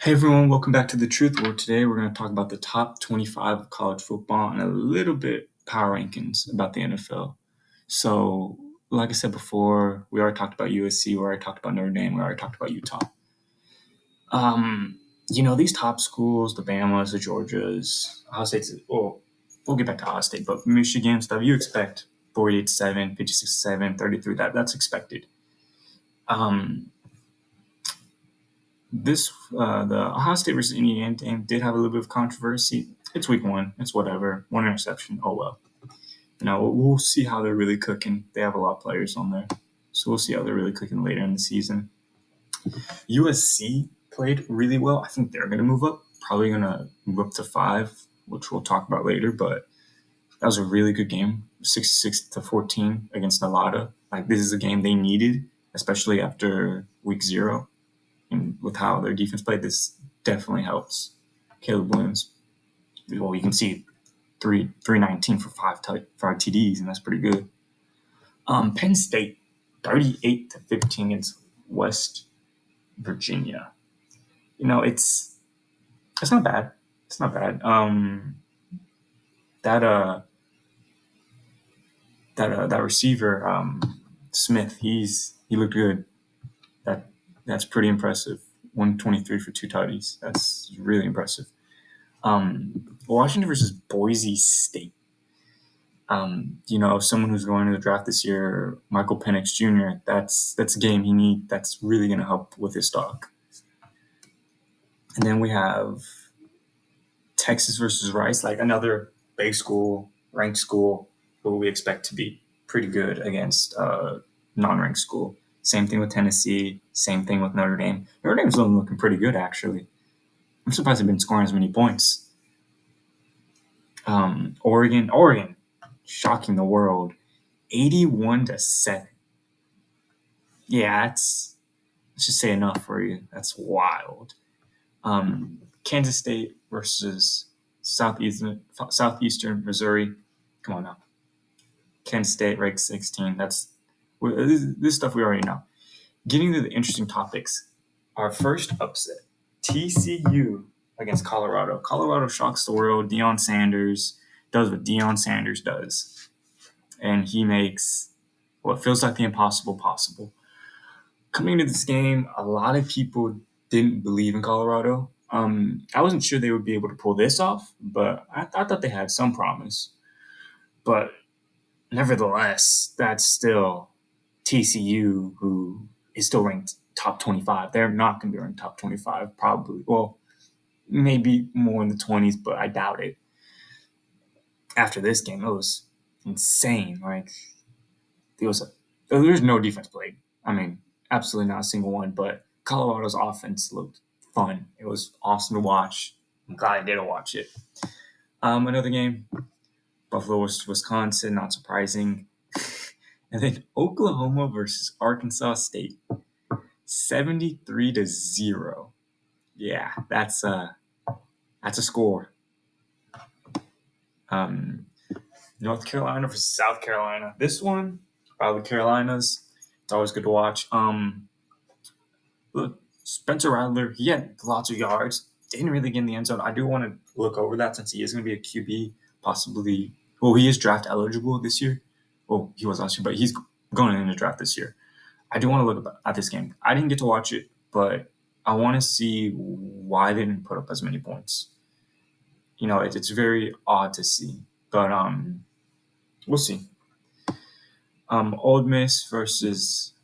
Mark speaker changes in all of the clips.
Speaker 1: Hey everyone, welcome back to The Truth Word. Today we're going to talk about the top 25 of college football and a little bit power rankings about the NFL. So, like I said before, we already talked about USC, we already talked about Notre Dame, we already talked about Utah. These top schools, the Bamas, the Georgias, Ohio State's, we'll get back to Ohio State, but Michigan stuff, you expect 48-7, 56-7, 33, that's expected. The Ohio State versus Indiana game did have a little bit of controversy. It's week one. It's whatever. One interception. Oh well. We'll see how they're really cooking. They have a lot of players on there, so we'll see how they're really cooking later in the season. USC played really well. I think they're going to move up. Probably going to move up to 5, which we'll talk about later. But that was a really good game. 66-14 against Nevada. Like, this is a game they needed, especially after week 0. And with how their defense played, this definitely helps Caleb Williams. Well, you can see 319 for 5 TDs, and that's pretty good. Penn State 38-15 against West Virginia. It's not bad. It's not bad. That receiver Smith, he looked good. That's pretty impressive. 123 for 2 tutties. That's really impressive. Washington versus Boise State. Someone who's going to the draft this year, Michael Penix Jr., that's a game he needs. That's really going to help with his stock. And then we have Texas versus Rice, like another big school, ranked school, who we expect to be pretty good against non-ranked school. Same thing with Tennessee. Same thing with Notre Dame. Notre Dame's looking pretty good, actually. I'm surprised they've been scoring as many points. Oregon, shocking the world, 81-7. Yeah, let's just say enough for you. That's wild. Kansas State versus Southeastern Missouri. Come on now. Kansas State ranked 16. This stuff we already know. Getting to the interesting topics. Our first upset, TCU against Colorado. Colorado shocks the world. Deion Sanders does what Deion Sanders does. And he makes what feels like the impossible possible. Coming into this game, a lot of people didn't believe in Colorado. I wasn't sure they would be able to pull this off, but I thought they had some promise. But nevertheless, that's still TCU, who is still ranked top 25. They're not going to be ranked top 25, probably. Well, maybe more in the 20s, but I doubt it. After this game, it was insane. Like, there's no defense played. I mean, absolutely not a single one, but Colorado's offense looked fun. It was awesome to watch. I'm glad I did watch it. Another game, Buffalo versus Wisconsin, not surprising. And then Oklahoma versus Arkansas State, 73-0. Yeah, that's a score. North Carolina versus South Carolina. This one, probably Carolinas. It's always good to watch. Look, Spencer Rattler, he had lots of yards. Didn't really get in the end zone. I do want to look over that since he is going to be a QB, possibly. Well, he is draft eligible this year. Well, he was last year, but he's going in the draft this year. I do want to look at this game. I didn't get to watch it, but I want to see why they didn't put up as many points. It's very odd to see, but we'll see. Ole Miss versus,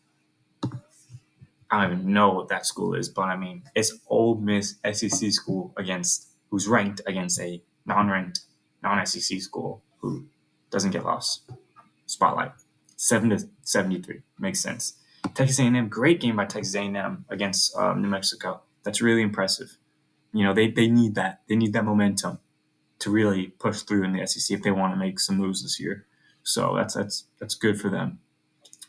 Speaker 1: I don't even know what that school is, but I mean, it's Ole Miss SEC school who's ranked against a non-ranked non-SEC school who doesn't get lost. Spotlight, 7-73, makes sense. Texas A&M, great game by Texas A&M against New Mexico. That's really impressive. They need that. They need that momentum to really push through in the SEC if they want to make some moves this year. So that's good for them.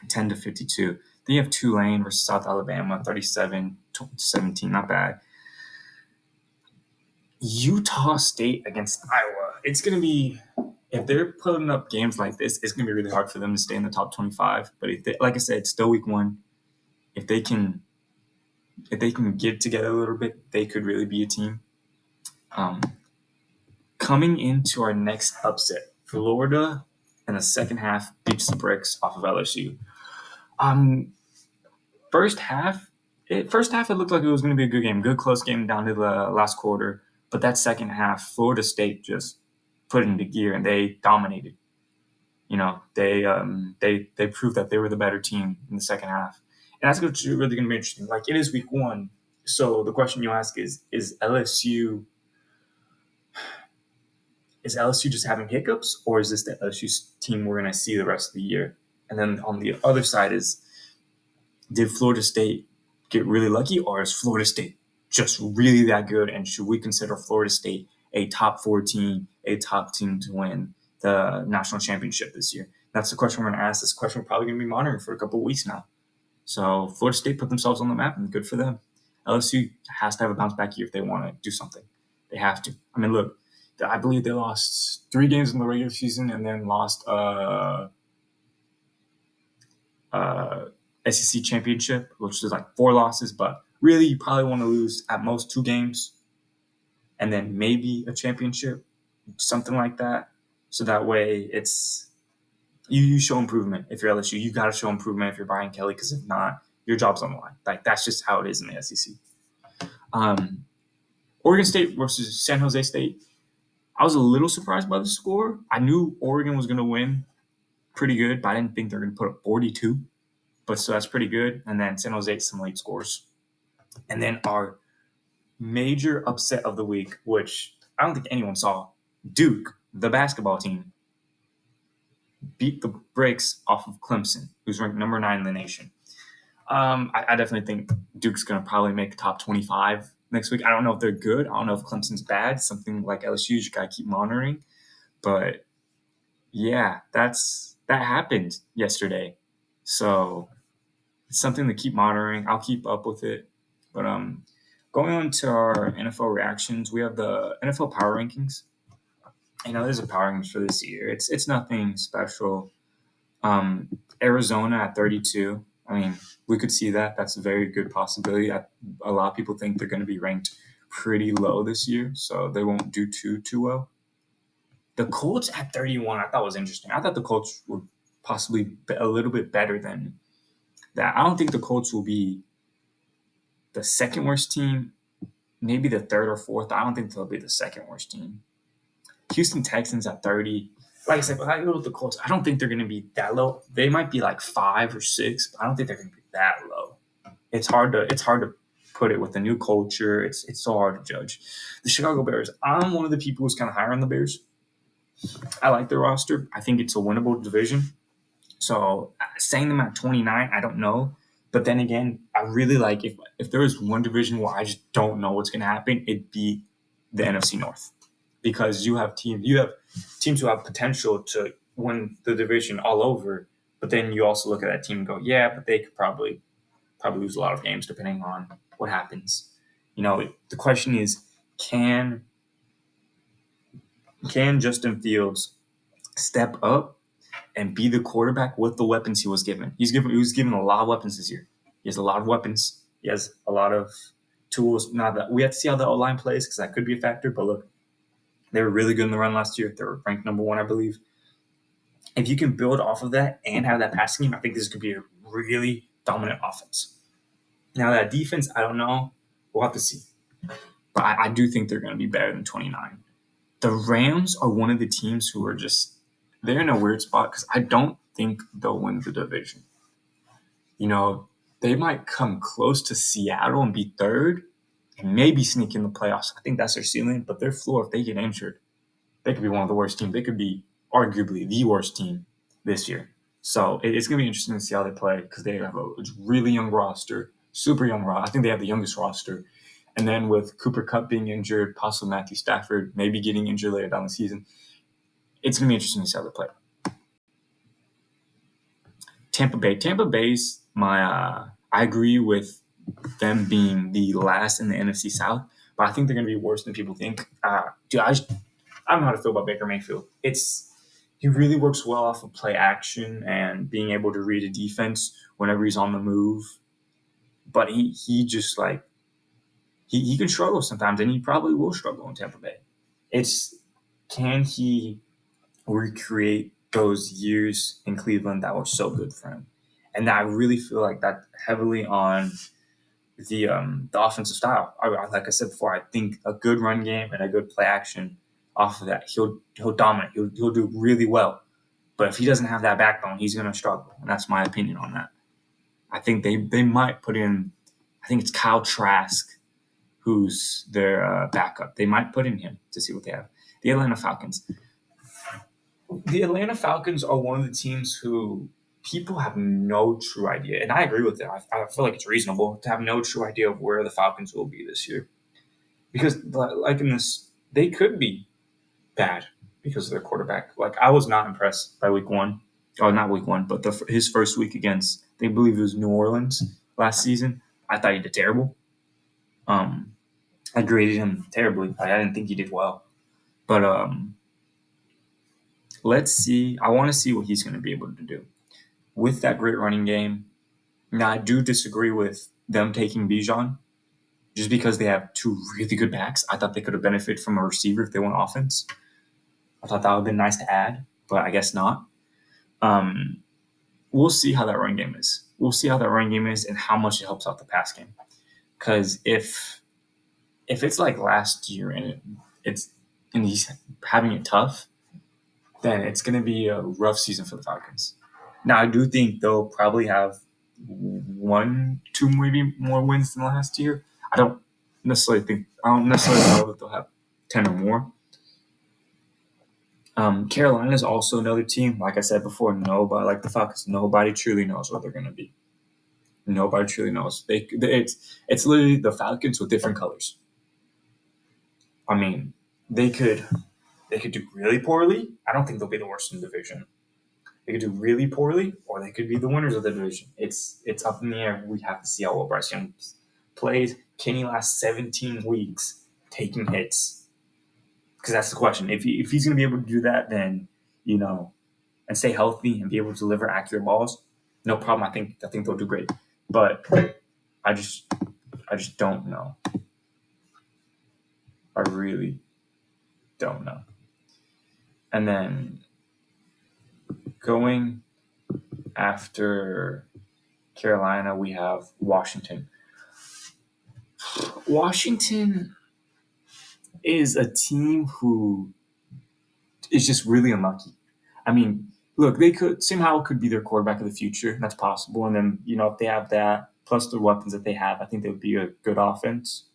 Speaker 1: 10-52. Then you have Tulane versus South Alabama, 37-17. Not bad. Utah State against Iowa. It's going to be, if they're putting up games like this, it's going to be really hard for them to stay in the top 25. But like I said, it's still week one. If they can if they can get together a little bit, they could really be a team. Coming into our next upset, Florida in the second half beats the bricks off of LSU. First half, it looked like it was going to be a good game, good close game down to the last quarter. But that second half, Florida State just put it into gear and they dominated. They proved that they were the better team in the second half, and that's really going to be interesting. Like, it is week one, so the question you ask is LSU just having hiccups, or is this the LSU team we're going to see the rest of the year? And then on the other side is, did Florida State get really lucky, or is Florida State just really that good? And should we consider Florida State a top 4 team, a top team to win the national championship this year? That's the question we're going to ask. This question we're probably going to be monitoring for a couple of weeks now. So Florida State put themselves on the map, and good for them. LSU has to have a bounce back year if they want to do something. They have to. I mean, look, I believe they lost 3 games in the regular season and then lost SEC championship, which is like 4 losses. But really, you probably want to lose at most 2 games and then maybe a championship, something like that. So that way it's you show improvement. If you're LSU, you got to show improvement if you're Brian Kelly, because if not, your job's on the line. Like, that's just how it is in the SEC. Oregon State versus San Jose State. I was a little surprised by the score. I knew Oregon was going to win pretty good, but I didn't think they're going to put up 42. But so that's pretty good. And then San Jose, some late scores. And then our major upset of the week, which I don't think anyone saw, Duke, the basketball team, beat the brakes off of Clemson, who's ranked number 9 in the nation. I definitely think Duke's going to probably make top 25 next week. I don't know if they're good. I don't know if Clemson's bad. Something like LSU, you got to keep monitoring. But yeah, that happened yesterday. So it's something to keep monitoring. I'll keep up with it. But going on to our NFL reactions, we have the NFL Power Rankings. There's a power rankings for this year. It's nothing special. Arizona at 32. I mean, we could see that. That's a very good possibility. A lot of people think they're going to be ranked pretty low this year, so they won't do too well. The Colts at 31, I thought was interesting. I thought the Colts were possibly a little bit better than that. I don't think the Colts will be the second worst team, maybe the third or fourth. I don't think they'll be the second worst team. Houston Texans at 30. Like I said, when I go with the Colts, I don't think they're going to be that low. They might be like 5 or 6, but I don't think they're going to be that low. It's hard to put it with the new culture. It's so hard to judge. The Chicago Bears. I'm one of the people who's kind of higher on the Bears. I like their roster. I think it's a winnable division. So saying them at 29, I don't know. But then again, I really like if there is one division where I just don't know what's going to happen, it'd be the NFC North. Because you have teams who have potential to win the division all over, but then you also look at that team and go, yeah, but they could probably lose a lot of games depending on what happens. The question is, can Justin Fields step up and be the quarterback with the weapons he was given? He was given a lot of weapons this year. He has a lot of weapons. He has a lot of tools. Now that we have to see how the O-line plays, because that could be a factor, but look, they were really good in the run last year. They were ranked number 1, I believe. If you can build off of that and have that passing game, I think this could be a really dominant offense. Now, that defense, I don't know. We'll have to see. But I do think they're going to be better than 29. The Rams are one of the teams who are they're in a weird spot because I don't think they'll win the division. They might come close to Seattle and be 3rd and maybe sneak in the playoffs. I think that's their ceiling, but their floor, if they get injured, they could be one of the worst teams. They could be arguably the worst team this year. So it's going to be interesting to see how they play because they have a really young roster, super young roster. I think they have the youngest roster. And then with Cooper Kupp being injured, possibly Matthew Stafford maybe getting injured later down the season, it's going to be interesting to see how they play. Tampa Bay's I agree with them being the last in the NFC South, but I think they're going to be worse than people think. I don't know how to feel about Baker Mayfield. He really works well off of play action and being able to read a defense whenever he's on the move. but he just like he can struggle sometimes, and he probably will struggle in Tampa Bay. It's can he recreate those years in Cleveland that were so good for him? And I really feel like that heavily on the offensive style. Like I said before, I think a good run game and a good play action off of that, he'll dominate. He'll do really well. But if he doesn't have that backbone, he's going to struggle. And that's my opinion on that. I think they might put in. I think it's Kyle Trask, who's their backup. They might put in him to see what they have. The Atlanta Falcons. The Atlanta Falcons are one of the teams who people have no true idea, and I agree with it. I feel like it's reasonable to have no true idea of where the Falcons will be this year, because like in this, they could be bad because of their quarterback. Like I was not impressed by week one, or not week one, but his first week against they believe it was New Orleans last season. I thought he did terrible. I graded him terribly. I didn't think he did well, but let's see. I want to see what he's going to be able to do with that great running game. Now, I do disagree with them taking Bijan just because they have two really good backs. I thought they could have benefited from a receiver if they went offense. I thought that would have been nice to add, but I guess not. We'll see how that run game is. We'll see how that run game is and how much it helps out the pass game. Because if it's like last year and he's having it tough, then it's going to be a rough season for the Falcons. Now, I do think they'll probably have 1, 2 maybe more wins than last year. I don't necessarily know that they'll have 10 or more. Carolina is also another team. Like I said before, nobody like the Falcons. Nobody truly knows what they're going to be. Nobody truly knows. It's literally the Falcons with different colors. I mean, they could do really poorly. I don't think they'll be the worst in the division. They could do really poorly, or they could be the winners of the division. It's up in the air. We have to see how well Bryce Young plays. Can he last 17 weeks taking hits? Because that's the question. If he's going to be able to do that, then and stay healthy and be able to deliver accurate balls, no problem. I think they'll do great. But I just don't know. I really don't know. And then going after Carolina, we have Washington. Washington is a team who is just really unlucky. I mean, look, they could be their quarterback of the future. That's possible. And then, if they have that, plus the weapons that they have, I think they would be a good offense.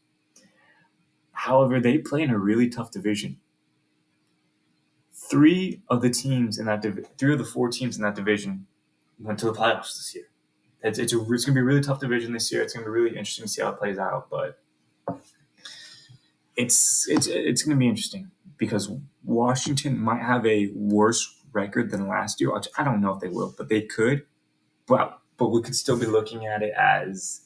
Speaker 1: However, they play in a really tough division. 3 of the 4 teams in that division went to the playoffs this year. It's going to be a really tough division this year. It's going to be really interesting to see how it plays out, but it's going to be interesting because Washington might have a worse record than last year. I don't know if they will, but they could. But we could still be looking at it as,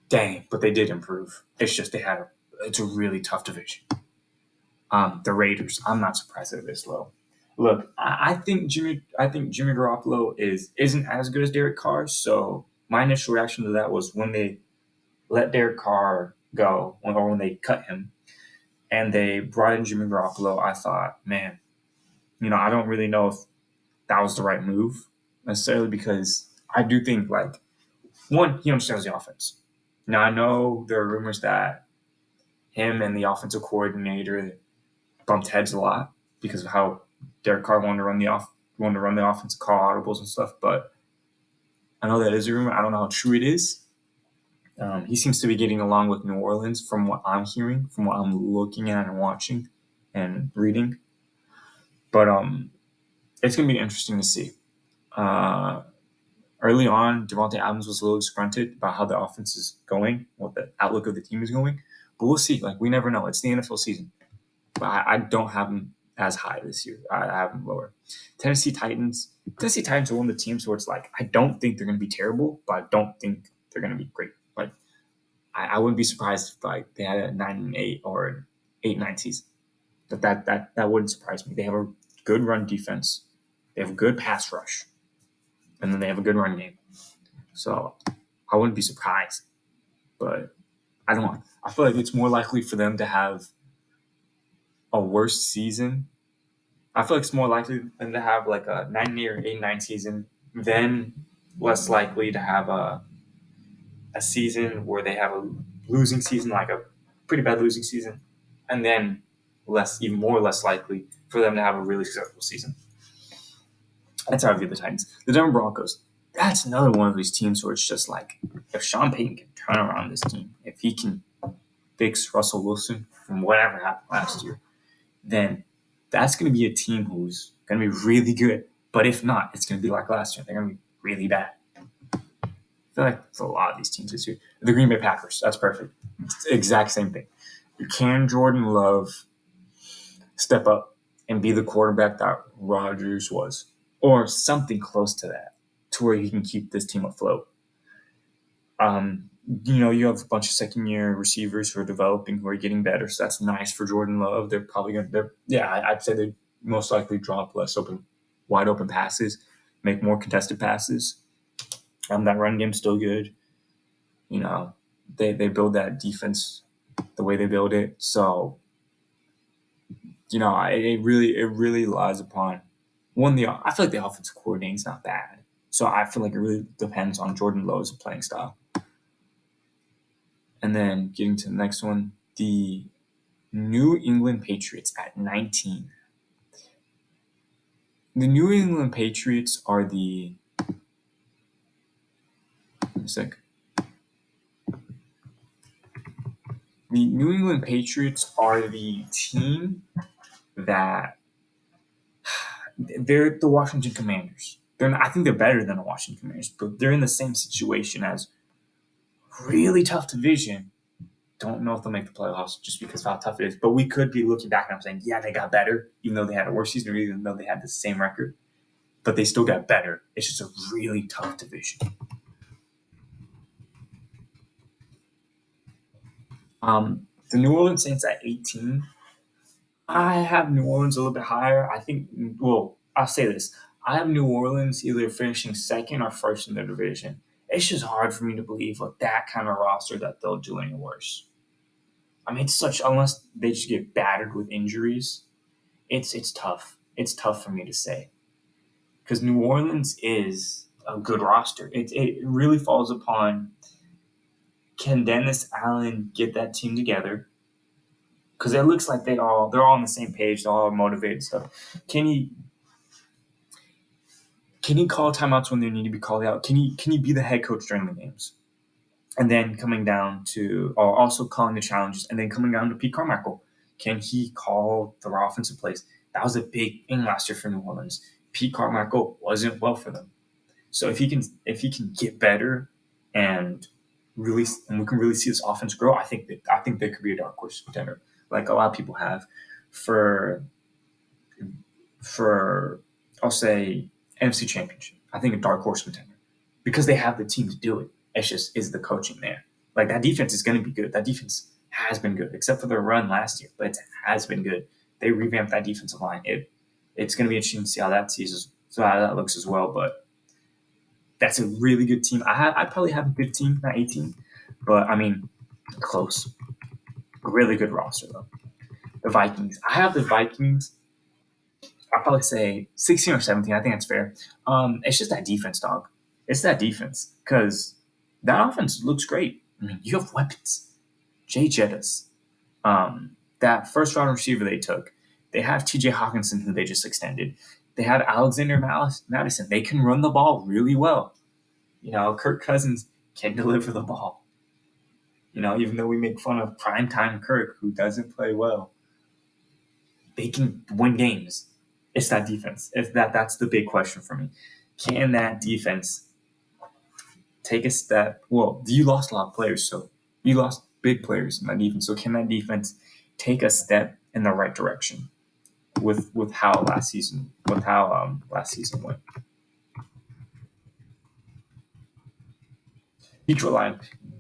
Speaker 1: dang, but they did improve. It's just it's a really tough division. The Raiders, I'm not surprised they're this low. Look, I think Jimmy Garoppolo isn't as good as Derek Carr. So my initial reaction to that was when they let Derek Carr go, or when they cut him, and they brought in Jimmy Garoppolo. I thought, man, I don't really know if that was the right move necessarily, because I do think, like, one, he understands the offense. Now I know there are rumors that him and the offensive coordinator bumped heads a lot because of how Derek Carr wanted to run the offense, call audibles and stuff. But I know that is a rumor. I don't know how true it is. He seems to be getting along with New Orleans from what I'm hearing, from what I'm looking at and watching and reading. But it's going to be interesting to see. Early on, Davante Adams was a little disgruntled about how the offense is going, what the outlook of the team is going. But we'll see. Like, we never know. It's the NFL season. But I don't have them as high this year. I have them lower. Tennessee Titans are one of the teams where it's like, I don't think they're going to be terrible, but I don't think they're going to be great. Like, I wouldn't be surprised if they had a 9-8 or an 8-9 season. That wouldn't surprise me. They have a good run defense. They have a good pass rush. And then they have a good run game. So I wouldn't be surprised but I don't. I feel like it's more likely for them to have a worse season. I feel like it's more likely than to have like a 90 or 89 season than less likely to have a season where they have a losing season, like a pretty bad losing season, and then even more or less likely for them to have a really successful season. That's how I view the Titans. The Denver Broncos, that's another one of these teams where it's just like, if Sean Payton can turn around this team, if he can fix Russell Wilson from whatever happened last year, then that's going to be a team who's going to be really good. But if not, it's going to be like last year. They're going to be really bad. I feel like it's a lot of these teams this year. The Green Bay Packers, that's perfect. It's the exact same thing. Can Jordan Love step up and be the quarterback that Rodgers was, or something close to that, to where he can keep this team afloat? You have a bunch of second-year receivers who are developing, who are getting better, so that's nice for Jordan Love. They're probably going to, I'd say they most likely drop less wide open passes, make more contested passes. That run game's still good. They build that defense the way they build it. So, it really lies upon one. I feel like the offensive coordinating is not bad. So I feel like it really depends on Jordan Love's playing style. And then getting to the next one, the New England Patriots at 19. The New England Patriots are the New England Patriots are the team that they're the Washington Commanders. I think they're better than the Washington Commanders, but they're in the same situation as really tough division. Don't know if they'll make the playoffs just because of how tough it is. But we could be looking back and I'm saying, yeah, they got better, even though they had a worse season, or even though they had the same record. But they still got better. It's just a really tough division. The New Orleans Saints at 18. I have New Orleans a little bit higher. I think, I'll say this. I have New Orleans either finishing second or first in their division. It's just hard for me to believe with that kind of roster that they'll do any worse. I mean, unless they just get battered with injuries, it's tough. It's tough for me to say. Because New Orleans is a good roster. It really falls upon, can Dennis Allen get that team together? Because it looks like they're all on the same page, they're all motivated stuff. Can he call timeouts when they need to be called out? Can he be the head coach during the games? And then coming down to, or also calling the challenges, and then coming down to Pete Carmichael. Can he call the offensive plays? That was a big thing last year for New Orleans. Pete Carmichael wasn't well for them. So if he can get better and we can really see this offense grow, I think they could be a dark horse contender, like a lot of people have for I'll say NFC Championship. I think a dark horse contender because they have the team to do it. It's just, is the coaching there? Like, that defense is going to be good. That defense has been good, except for their run last year, but it has been good. They revamped that defensive line. It's going to be interesting to see how that looks as well. But that's a really good team. I'd probably have 15, not 18, but I mean, close. Really good roster though. The Vikings. I have the Vikings. I'll probably say 16 or 17. I think that's fair. It's just that defense, dog. It's that defense because that offense looks great. I mean, you have weapons. Jay Jettas, that first round receiver they took. They have TJ Hawkinson, who they just extended. They have Alexander Madison. They can run the ball really well. Kirk Cousins can deliver the ball. Even though we make fun of primetime Kirk, who doesn't play well, they can win games. It's that defense. That's the big question for me. Can that defense take a step? Well, you lost a lot of players, so you lost big players in that defense. So can that defense take a step in the right direction with how last season went?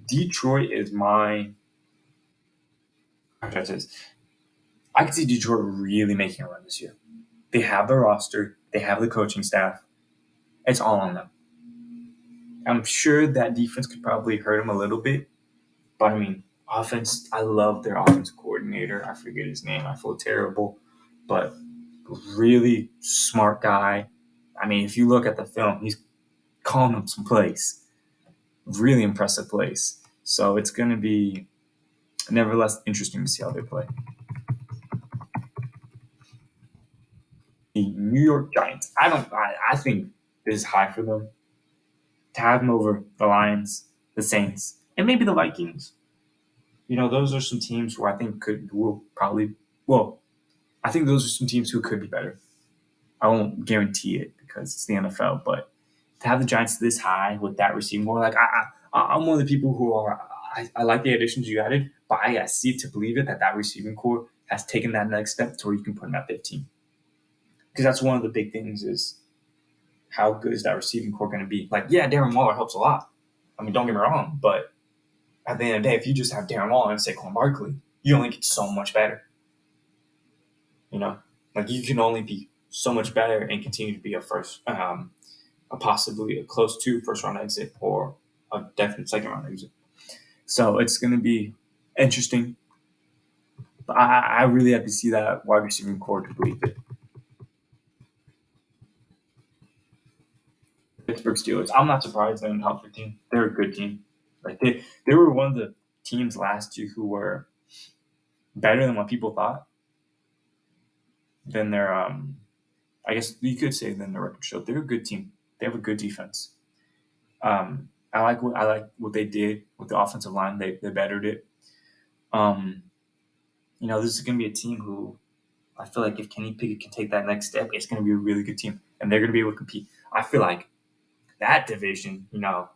Speaker 1: Detroit is my. I can see Detroit really making a run this year. They have the roster. They have the coaching staff. It's all on them. I'm sure that defense could probably hurt them a little bit, But I mean, offense, I love their offensive coordinator. I forget his name. I feel terrible, but really smart guy. I mean, if you look at the film, he's calling them some plays, really impressive plays. So it's going to be nevertheless interesting to see how they play. The New York Giants. I don't. I think this is high for them to have them over the Lions, the Saints, and maybe the Vikings. Those are some teams who I think will probably. Well, I think those are some teams who could be better. I won't guarantee it because it's the NFL, but to have the Giants this high with that receiving core, like I'm one of the people who are I like the additions you added, but I see it to believe it that receiving core has taken that next step to where you can put them at 15. Because that's one of the big things is how good is that receiving core going to be? Like, yeah, Darren Waller helps a lot. I mean, don't get me wrong, but at the end of the day, if you just have Darren Waller and Saquon Barkley, you only get so much better. Like you can only be so much better and continue to be a possibly a close to first round exit or a definite second round exit. So it's going to be interesting. But I really have to see that wide receiving core to believe it. Pittsburgh Steelers. I'm not surprised they're in the top 15. They're a good team. Like they were one of the teams last year who were better than what people thought. Than their I guess you could say than the record showed. They're a good team. They have a good defense. I like what they did with the offensive line. They bettered it. Um, this is going to be a team who I feel like if Kenny Pickett can take that next step, it's going to be a really good team, and they're going to be able to compete. I feel like that division, the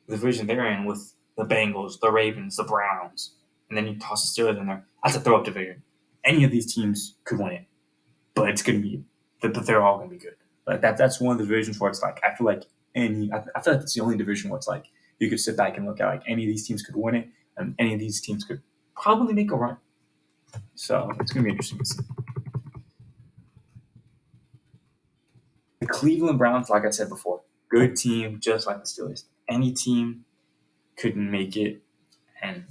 Speaker 1: division they're in with the Bengals, the Ravens, the Browns, and then you toss the Steelers in there. That's a throw-up division. Any of these teams could win it, but it's going to be, but they're all going to be good. Like that's one of the divisions where it's like I feel like I feel like it's the only division where it's like you could sit back and look at like any of these teams could win it, and any of these teams could probably make a run. So it's going to be interesting to see. The Cleveland Browns, like I said before, good team, just like the Steelers. Any team could make it and,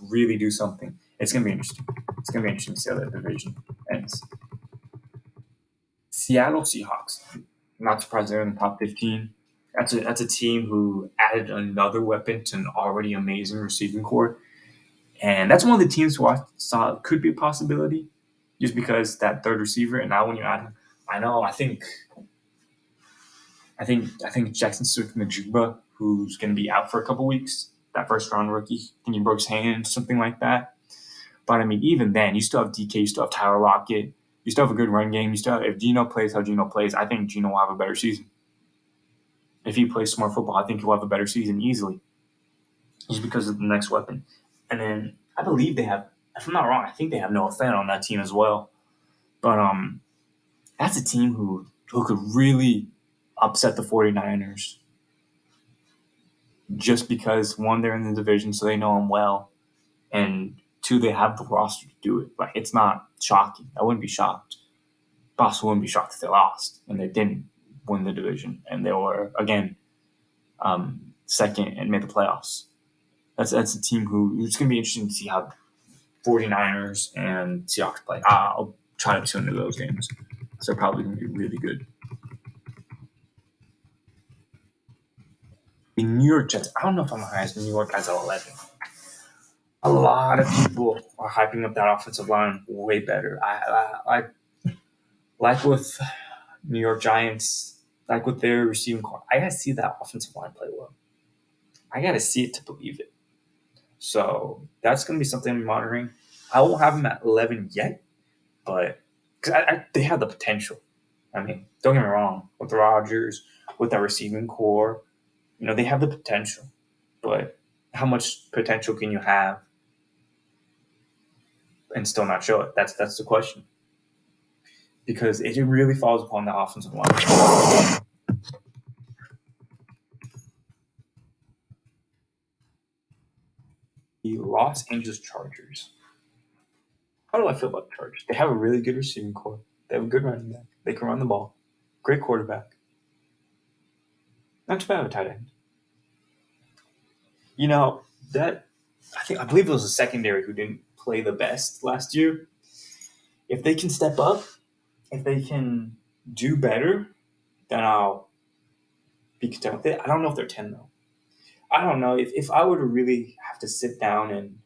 Speaker 1: really do something. It's going to be interesting. It's going to be interesting to see how that division ends. Seattle Seahawks. Not surprised they're in the top 15. That's a team who added another weapon to an already amazing receiving core. And that's one of the teams who I saw could be a possibility just because that third receiver. And now when you add him, I think Jackson Smith-Njigba, who's going to be out for a couple weeks, that first round rookie, I think he broke his hand, something like that. But I mean, even then, you still have DK, you still have Tyler Lockett, you still have a good run game. You still have, if Geno plays how Geno plays, I think Geno will have a better season. If he plays smart football, I think he'll have a better season easily, just because of the next weapon. And then I believe they have, if I'm not wrong, I think they have Noah Fant on that team as well. But that's a team who could really upset the 49ers just because, one, they're in the division, so they know them well, and two, they have the roster to do it. Like, it's not shocking. I wouldn't be shocked. Boss wouldn't be shocked if they lost and they didn't win the division and they were, again, second and made the playoffs. That's a team who it's going to be interesting to see how 49ers and Seahawks play. I'll try to tune into those games. So they're probably going to be really good. The New York Jets. I don't know if I'm high as New York as 11. A lot of people are hyping up that offensive line way better. I like with New York Giants, like with their receiving core. I gotta see that offensive line play well. I gotta see it to believe it. So that's gonna be something I'm monitoring. I won't have them at 11 yet, but because they have the potential. I mean, don't get me wrong. With Rodgers, with that receiving core, they have the potential. But how much potential can you have and still not show it? That's the question. Because it really falls upon the offensive line. The Los Angeles Chargers. How do I feel about the Chargers? They have a really good receiving core. They have a good running back. They can run the ball. Great quarterback. Not too bad of a tight end. That I believe it was a secondary who didn't play the best last year. If they can step up, if they can do better, then I'll be content with it. I don't know if they're 10 though. I don't know if I were to really have to sit down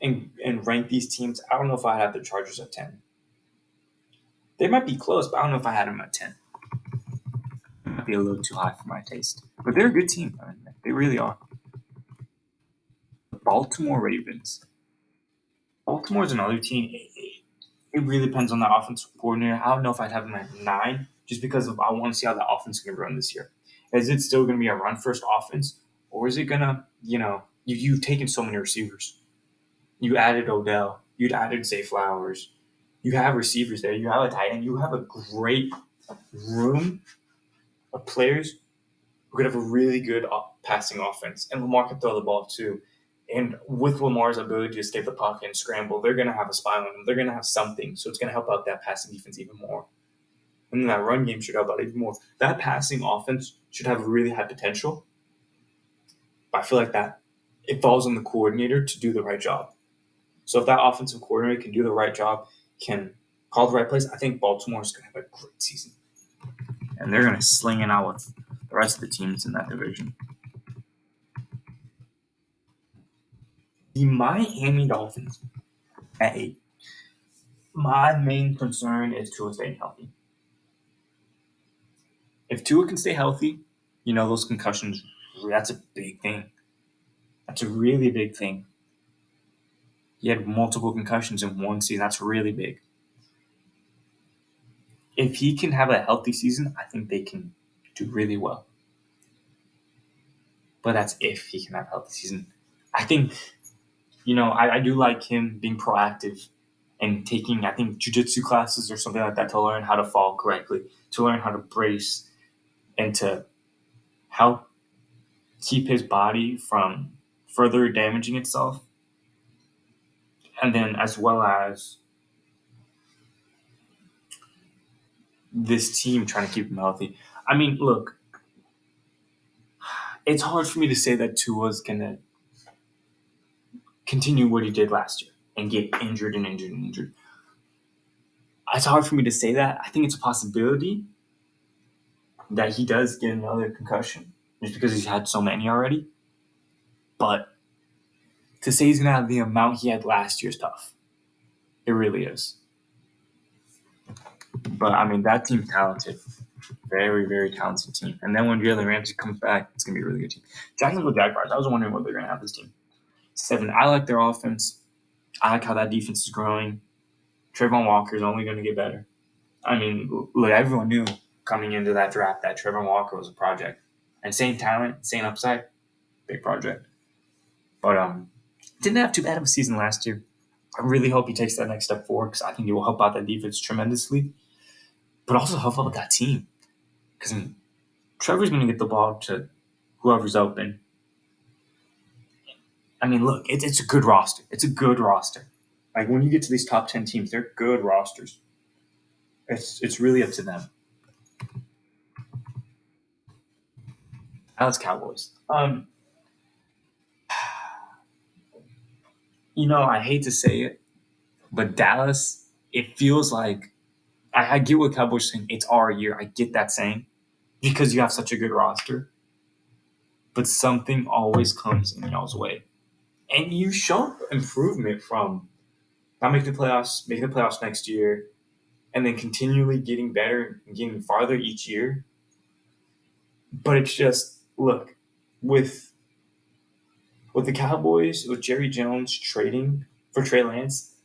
Speaker 1: and rank these teams. I don't know if I have the Chargers at 10. They might be close, but I don't know if I had them at 10. It might be a little too high for my taste. But they're a good team. I mean, they really are. The Baltimore Ravens. Baltimore's another team. It really depends on the offensive coordinator. I don't know if I'd have them at 9, just because I want to see how the offense is going to run this year. Is it still going to be a run-first offense, or is it going to, you've taken so many receivers. You added Odell. You'd added Zay Flowers. You have receivers there. You have a tight end. You have a great room of players who could have a really good passing offense. And Lamar can throw the ball too. And with Lamar's ability to escape the pocket and scramble, they're going to have a spy on them. They're going to have something. So it's going to help out that passing defense even more. And then that run game should help out even more. That passing offense should have really high potential. But I feel like that it falls on the coordinator to do the right job. So if that offensive coordinator can do the right job, can call the right plays, I think Baltimore is going to have a great season. And they're going to sling it out with the rest of the teams in that division. The Miami Dolphins at 8. My main concern is Tua staying healthy. If Tua can stay healthy, those concussions, that's a big thing. That's a really big thing. He had multiple concussions in one season. That's really big. If he can have a healthy season, I think they can do really well. But that's if he can have a healthy season. I think, I do like him being proactive and taking, I think, jiu-jitsu classes or something like that to learn how to fall correctly, to learn how to brace, and to help keep his body from further damaging itself. And then as well as this team trying to keep him healthy. I mean, look, it's hard for me to say that Tua's going to continue what he did last year and get injured. It's hard for me to say that. I think it's a possibility that he does get another concussion just because he's had so many already. But to say he's going to have the amount he had last year is tough. It really is. But, I mean, that team's talented. Very, very talented team. And then when Jalen Ramsey comes back, it's going to be a really good team. Jacksonville Jaguars, I was wondering what they're going to have this team. 7, I like their offense. I like how that defense is growing. Trayvon Walker is only going to get better. I mean, look, everyone knew coming into that draft that Trayvon Walker was a project. And same talent, same upside, big project. But didn't have too bad of a season last year. I really hope he takes that next step forward because I think it will help out that defense tremendously. But also help out that team. Because Trevor's going to get the ball to whoever's open. I mean, look, it's a good roster. It's a good roster. Like, when you get to these top 10 teams, they're good rosters. It's really up to them. Dallas Cowboys. I hate to say it, but Dallas, it feels like I get what Cowboys saying. It's our year. I get that saying because you have such a good roster. But something always comes in y'all's way. And you show improvement from not making the playoffs next year, and then continually getting better and getting farther each year. But it's just, look, with the Cowboys, with Jerry Jones trading for Trey Lance,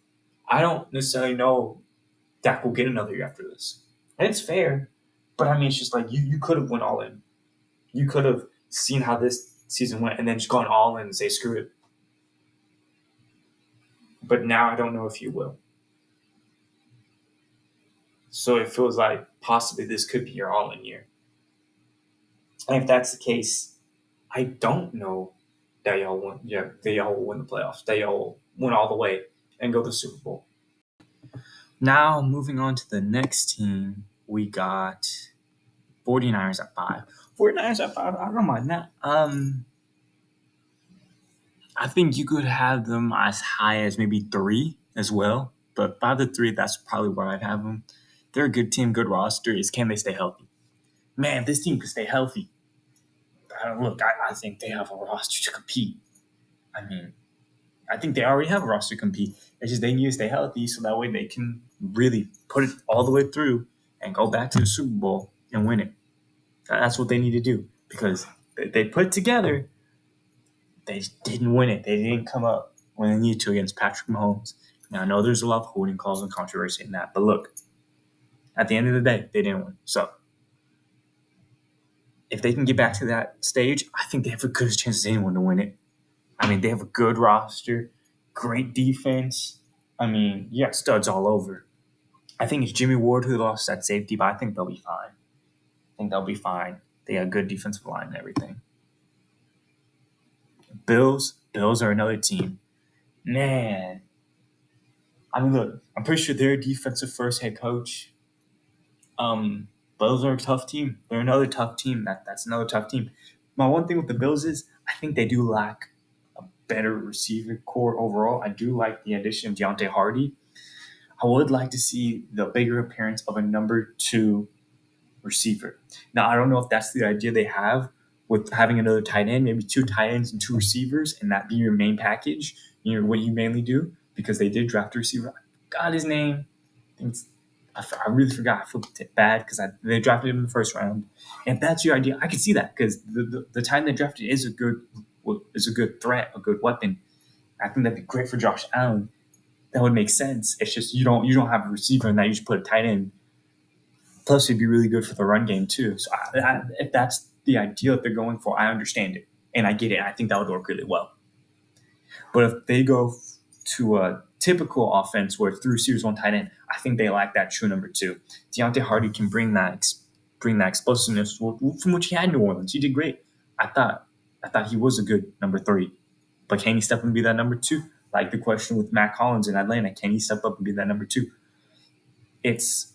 Speaker 1: I don't necessarily know Dak will get another year after this. And it's fair, but I mean, it's just like you could have went all in. You could have seen how this season went and then just gone all in and say, screw it. But now I don't know if you will. So it feels like possibly this could be your all-in year. And if that's the case, I don't know that y'all will win the playoffs. That y'all will win all the way and go to the Super Bowl. Now, moving on to the next team, we got 49ers at 5. 49ers at 5, I don't mind that. I think you could have them as high as maybe 3 as well. But 5 to 3, that's probably where I'd have them. They're a good team, good roster. Is can they stay healthy? Man, if this team could stay healthy, I think they have a roster to compete. I mean, I think they already have a roster to compete. It's just they need to stay healthy so that way they can really put it all the way through and go back to the Super Bowl and win it. That's what they need to do because they put it together. They just didn't win it. They didn't come up when they needed to against Patrick Mahomes. Now, I know there's a lot of holding calls and controversy in that, but look, at the end of the day, they didn't win. So, if they can get back to that stage, I think they have a good chance as anyone to win it. I mean, they have a good roster, great defense. I mean, you got studs all over. I think it's Jimmy Ward who lost that safety, but I think they'll be fine. They got a good defensive line and everything. Bills are another team. Man, I mean, look, I'm pretty sure they're a defensive first head coach. Bills are a tough team. They're another tough team. That's another tough team. My one thing with the Bills is I think they do lack a better receiver core overall. I do like the addition of Deontay Hardy. I would like to see the bigger appearance of a number 2 receiver. Now, I don't know if that's the idea they have with having another tight end, maybe 2 tight ends and 2 receivers, and that be your main package. You know what you mainly do because they did draft a receiver. I forgot his name. I really forgot. I feel bad because they drafted him in the first round. And if that's your idea, I can see that because the time they drafted is a good threat, a good weapon. I think that'd be great for Josh Allen. That would make sense. It's just you don't have a receiver and that you just put a tight end. Plus, it'd be really good for the run game too. So if that's the idea that they're going for, I understand it and I get it. I think that would work really well. But if they go to a typical offense where it's 3 receivers, 1 tight end, I think they lack that true number 2. Deontay Hardy can bring that explosiveness from which he had in New Orleans. He did great. I thought he was a good number 3, but can he step up and be that number 2? Like the question with Matt Collins in Atlanta, can he step up and be that number 2? It's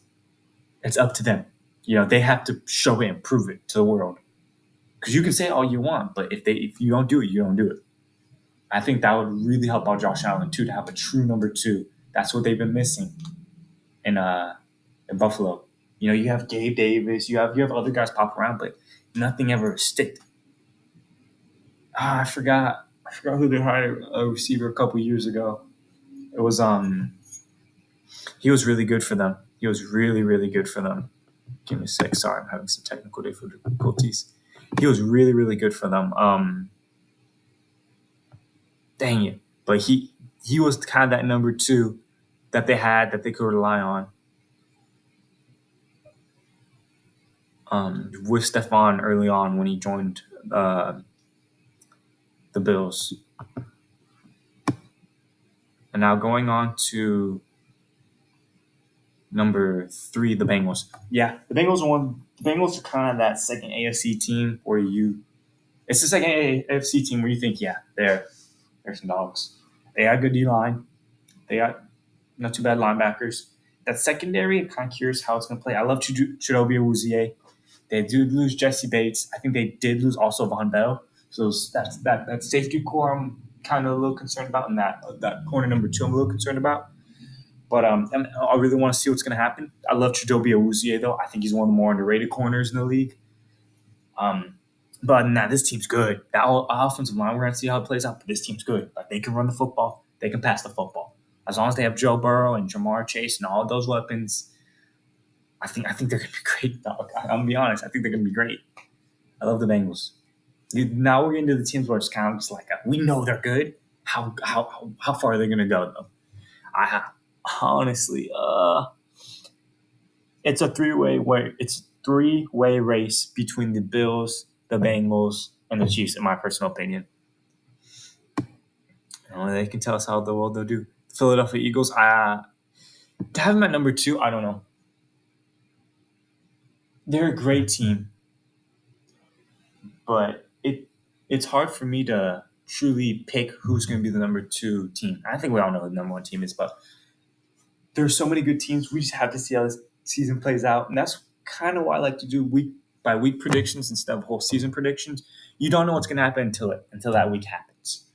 Speaker 1: up to them. You know, they have to show it and prove it to the world. Because you can say all you want, but if you don't do it, you don't do it. I think that would really help out Josh Allen too to have a true number 2. That's what they've been missing in Buffalo. You know, you have Gabe Davis, you have other guys pop around, but nothing ever stick. I forgot who they hired a receiver a couple years ago. It was he was really good for them. He was really, really good for them. Give me a sec. Sorry, I'm having some technical difficulties. He was really, really good for them. Dang it. But he was kind of that number 2 that they had that they could rely on. With Stephon early on when he joined the Bills. And now going on to number 3, the Bengals. Yeah, the Bengals are kind of that second AFC team where it's the second AFC team where you think, yeah, they're some dogs. They got good D-line. They got not too bad linebackers. That secondary, I'm kind of curious how it's going to play. I love Chidobe Awuzie. They did lose Jesse Bates. I think they did lose also Von Bell. So that safety core I'm kind of a little concerned about, and that corner number 2 I'm a little concerned about. But I really want to see what's going to happen. I love Chidobe Awuzie, though. I think he's one of the more underrated corners in the league. But this team's good. That offensive line, we're going to see how it plays out. But this team's good. Like, they can run the football. They can pass the football. As long as they have Joe Burrow and Jamar Chase and all those weapons, I think they're going to be great, dog. I'm going to be honest. I think they're going to be great. I love the Bengals. Now we're into the teams where it's kind of just like, we know they're good. How far are they going to go, though? Honestly, it's a three-way race between the Bills, the Bengals, and the Chiefs, in my personal opinion. Only they can tell us how well they'll do. The Philadelphia Eagles, to have them at number 2, I don't know. They're a great team, but it's hard for me to truly pick who's going to be the number 2 team. I think we all know who the number 1 team is, but there's so many good teams. We just have to see how this season plays out, and that's kind of why I like to do week by week predictions instead of whole season predictions. You don't know what's going to happen until that week happens.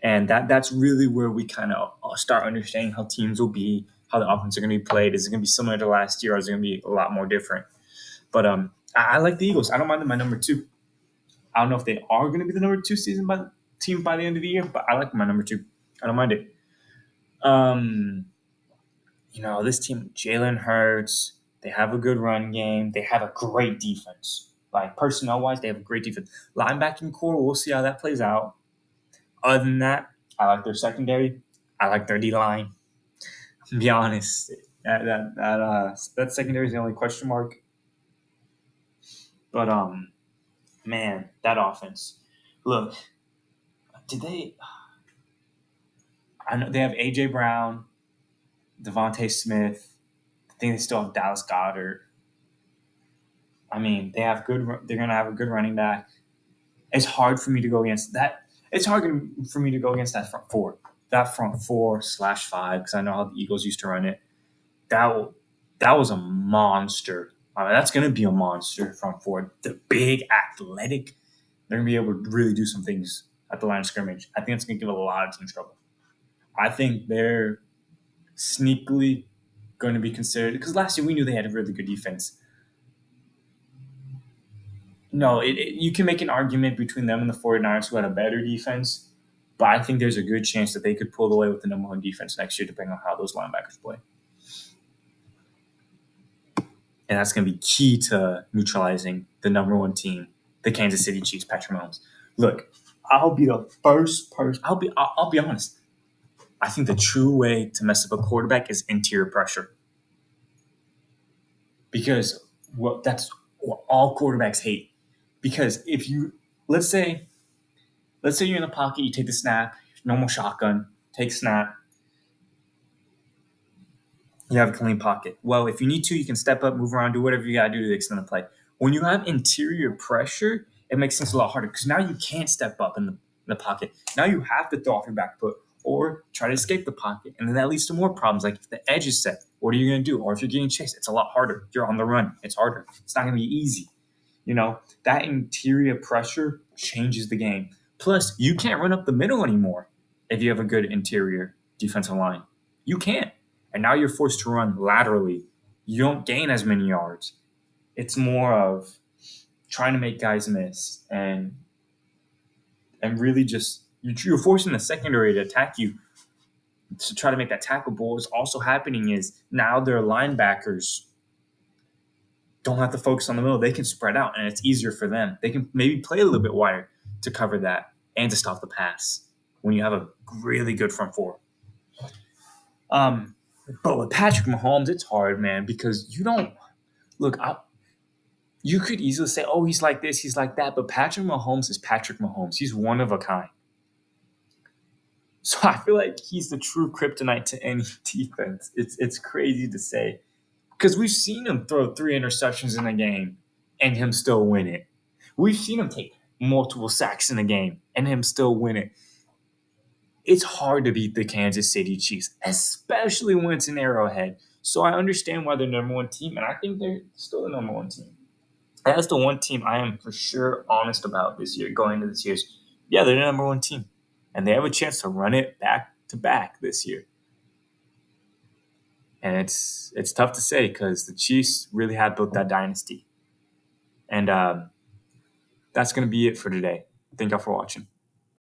Speaker 1: And that's really where we kind of start understanding how teams will be, how the offense are going to be played. Is it going to be similar to last year, or is it going to be a lot more different? But I like the Eagles. I don't mind them my number two. I don't know if they are going to be the number two team by the end of the year, but I like my number two. I don't mind it. This team, Jalen Hurts, they have a good run game. They have a great defense. Like personnel wise, they have a great defense. Linebacking core, we'll see how that plays out. Other than that, I like their secondary. I like their D line. To be honest, that secondary is the only question mark. But man, that offense. Look, did they? I know they have AJ Brown, Devontae Smith. I think they still have Dallas Goedert. I mean, they have good. They're gonna have a good running back. It's hard for me to go against that. It's hard for me to go against that front four. That front 4/5, because I know how the Eagles used to run it. That that was a monster. I mean, that's gonna be a monster front four. The big, athletic. They're gonna be able to really do some things at the line of scrimmage. I think it's gonna give a lot of teams trouble. I think they're sneakily going to be considered, because last year we knew they had a really good defense. No, you can make an argument between them and the 49ers, who had a better defense, but I think there's a good chance that they could pull away with the number one defense next year, depending on how those linebackers play. And that's going to be key to neutralizing the number one team, the Kansas City Chiefs, Patrick Mahomes. Look, I'll be the first person. I'll be honest. I think the true way to mess up a quarterback is interior pressure, because that's what all quarterbacks hate. Because if you let's say you're in the pocket, you take the snap, normal shotgun, take snap, you have a clean pocket. Well, if you need to, you can step up, move around, do whatever you gotta do to extend the play. When you have interior pressure, it makes things a lot harder, because now you can't step up in the pocket. Now you have to throw off your back foot or try to escape the pocket, and then that leads to more problems. Like if the edge is set, what are you gonna do? Or if you're getting chased, it's a lot harder. You're on the run, it's harder. It's not gonna be easy. That interior pressure changes the game. Plus, you can't run up the middle anymore if you have a good interior defensive line. You can't. And now you're forced to run laterally. You don't gain as many yards. It's more of trying to make guys miss and really just you're forcing the secondary to attack you to try to make that tackleable. What's also happening is now their linebackers don't have to focus on the middle. They can spread out, and it's easier for them. They can maybe play a little bit wider to cover that and to stop the pass when you have a really good front four. But with Patrick Mahomes, it's hard, man, because you don't look. You could easily say, "Oh, he's like this, he's like that," but Patrick Mahomes is Patrick Mahomes. He's one of a kind. So I feel like he's the true kryptonite to any defense. It's crazy to say, because we've seen him throw 3 interceptions in a game and him still win it. We've seen him take multiple sacks in a game and him still win it. It's hard to beat the Kansas City Chiefs, especially when it's an Arrowhead. So I understand why they're number one team, and I think they're still the number one team. That's the one team I am for sure honest about this year, going into this year's. Yeah, they're the number one team, and they have a chance to run it back to back this year. And it's tough to say, because the Chiefs really have built that dynasty. And that's going to be it for today. Thank y'all for watching.